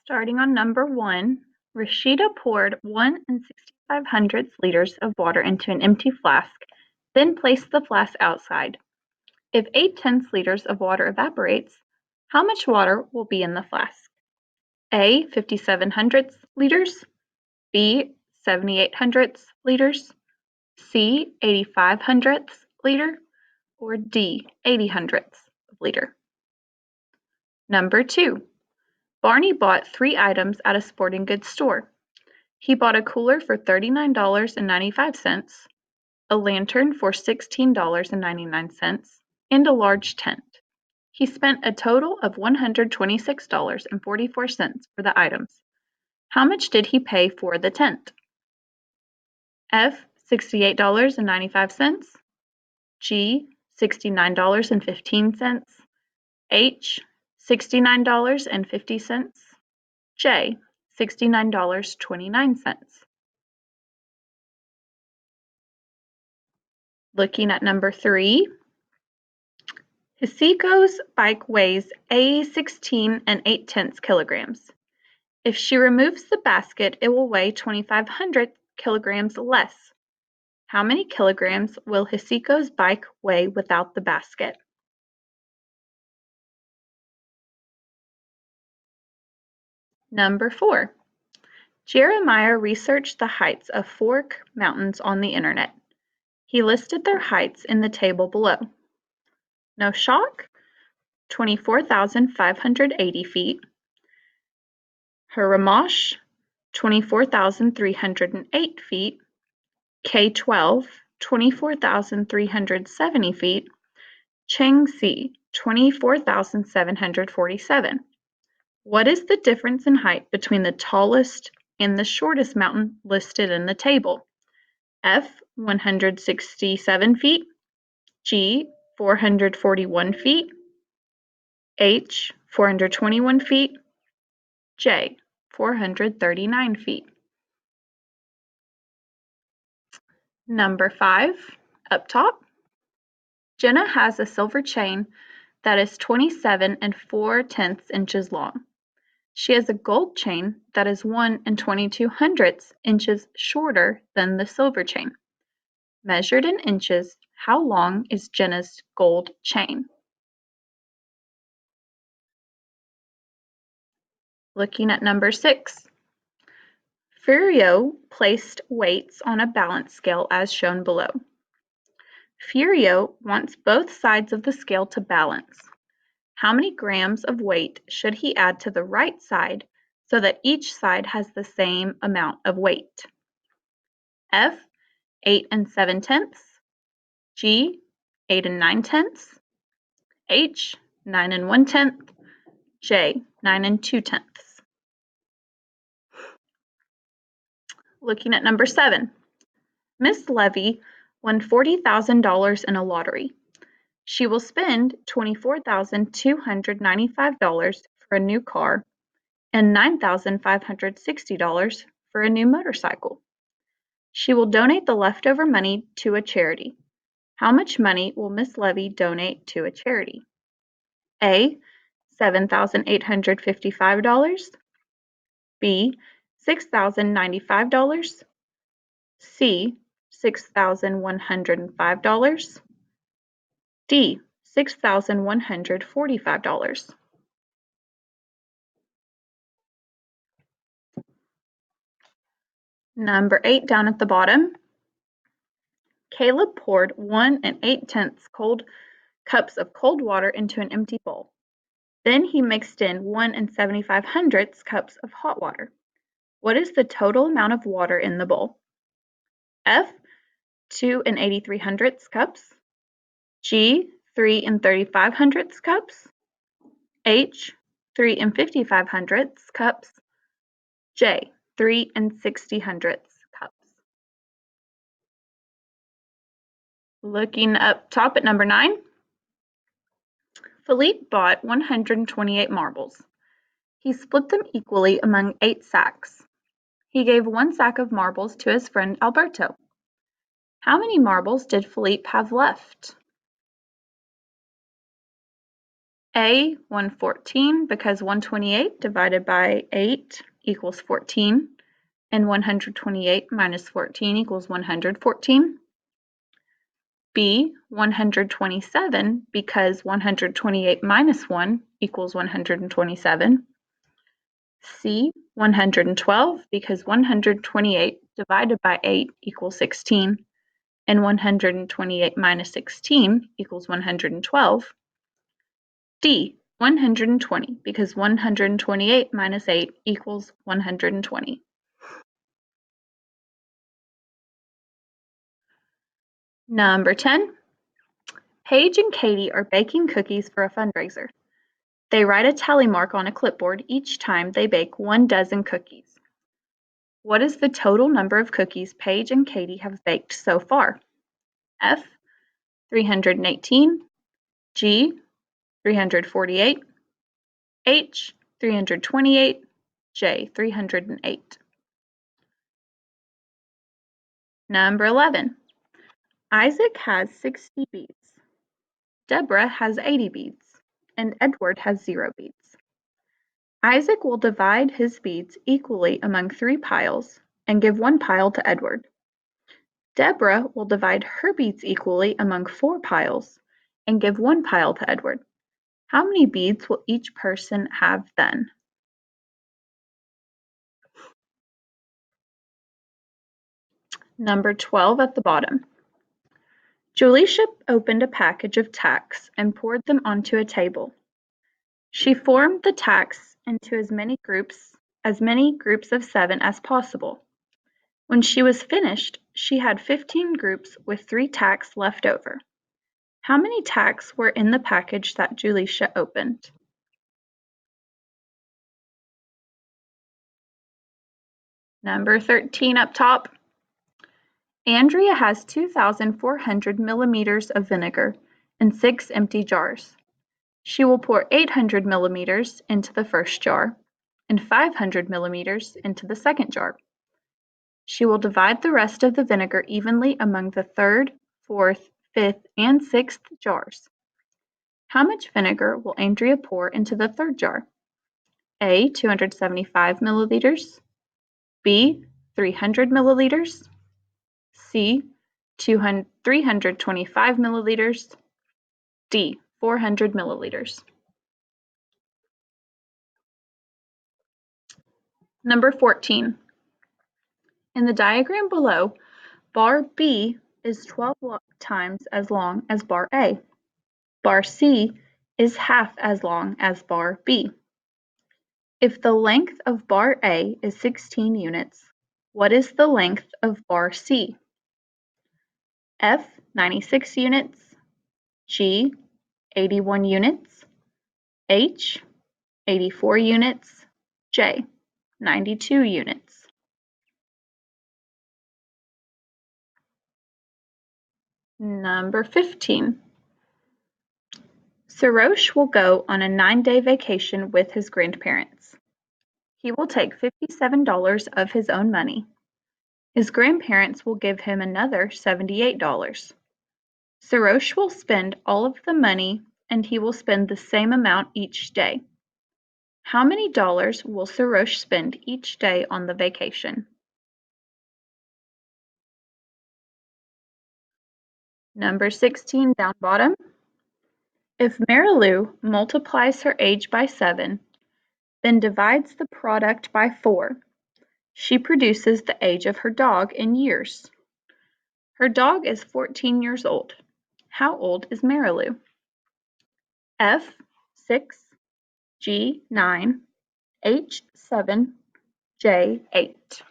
Starting on number 1, Rashida poured 1 6500 liters of water into an empty flask, then placed the flask outside. If 8/10 liters of water evaporates, how much water will be in the flask? A. 5700 liters, B. 7800 liters, C. 8500 liter, or D. 80 liter. Number 2. Barney bought 3 items at a sporting goods store. He bought a cooler for $39.95, a lantern for $16.99, and a large tent. He spent a total of $126.44 for the items. How much did he pay for the tent? F. $68.95, G. $69.15, H. $69.50, J. $69.29. Looking at number 3, Hisiko's bike weighs 16 8/10 kilograms. If she removes the basket, it will weigh 2,500 kilograms less. How many kilograms will Hisiko's bike weigh without the basket? Number 4. Jeremiah researched the heights of 4 mountains on the internet. He listed their heights in the table below. Noshak, 24,580 feet. Hurramash, 24,308 feet. K12, 24,370 feet. Changsi, 24,747. What is the difference in height between the tallest and the shortest mountain listed in the table? F. 167 feet, G. 441 feet, H. 421 feet, J. 439 feet. Number 5, up top. Jenna has a silver chain that is 27 4/10 inches long. She has a gold chain that is 1 22/100 inches shorter than the silver chain. Measured in inches, how long is Jenna's gold chain? Looking at number 6. Furio placed weights on a balance scale as shown below. Furio wants both sides of the scale to balance. How many grams of weight should he add to the right side so that each side has the same amount of weight? F. 8 7/10, G. 8 9/10, H. 9 1/10, J. 9 2/10. Looking at number 7. Miss Levy won $40,000 in a lottery. She will spend $24,295 for a new car and $9,560 for a new motorcycle. She will donate the leftover money to a charity. How much money will Miss Levy donate to a charity? A. $7,855, B. $6,095, C. $6,105, D. $6,145. Number 8 down at the bottom. Caleb poured 1 8/10 cups of cold water into an empty bowl. Then he mixed in 1 7500 cups of hot water. What is the total amount of water in the bowl? F. 2 8300 cups, G. 3 3500 cups, H. 3 5500 cups, J. 3 6000 cups. Looking up top at number 9. Philippe bought 128 marbles. He split them equally among 8 sacks. He gave 1 sack of marbles to his friend Alberto. How many marbles did Philippe have left? A, 114, because 128 divided by 8 equals 14, and 128 minus 14 equals 114. B, 127, because 128 minus 1 equals 127. C, 112, because 128 divided by 8 equals 16, and 128 minus 16 equals 112. D, 120, because 128 minus 8 equals 120. Number 10. Paige and Katie are baking cookies for a fundraiser. They write a tally mark on a clipboard each time they bake 1 dozen cookies. What is the total number of cookies Paige and Katie have baked so far? F, 318, G, 348, H, 328, J, 308. Number 11. Isaac has 60 beads. Deborah has 80 beads, and Edward has 0 beads. Isaac will divide his beads equally among 3 piles and give 1 pile to Edward. Deborah will divide her beads equally among 4 piles and give 1 pile to Edward. How many beads will each person have then? Number 12 at the bottom. Julisha opened a package of tacks and poured them onto a table. She formed the tacks into as many groups of 7 as possible. When she was finished, she had 15 groups with 3 tacks left over. How many tacks were in the package that Julisha opened? Number 13 up top. Andrea has 2,400 milliliters of vinegar in 6 empty jars. She will pour 800 milliliters into the first jar and 500 milliliters into the second jar. She will divide the rest of the vinegar evenly among the third, fourth, fifth, and sixth jars. How much vinegar will Andrea pour into the third jar? A, 275 milliliters, B, 300 milliliters, C, 325 milliliters, D, 400 milliliters. Number 14. In the diagram below, bar B is 12 times as long as bar A. Bar C is half as long as bar B. If the length of bar A is 16 units, what is the length of bar C? F, 96 units, G, 81 units, H, 84 units, J, 92 units. Number 15. Sarosh will go on a 9-day vacation with his grandparents. He will take $57 of his own money. His grandparents will give him another $78. Sarosh will spend all of the money and he will spend the same amount each day. How many dollars will Sarosh spend each day on the vacation? Number 16 down bottom. If Marilou multiplies her age by 7, then divides the product by 4, she produces the age of her dog in years. Her dog is 14 years old. How old is Marilou? F, 6, G, 9, H, 7, J, 8.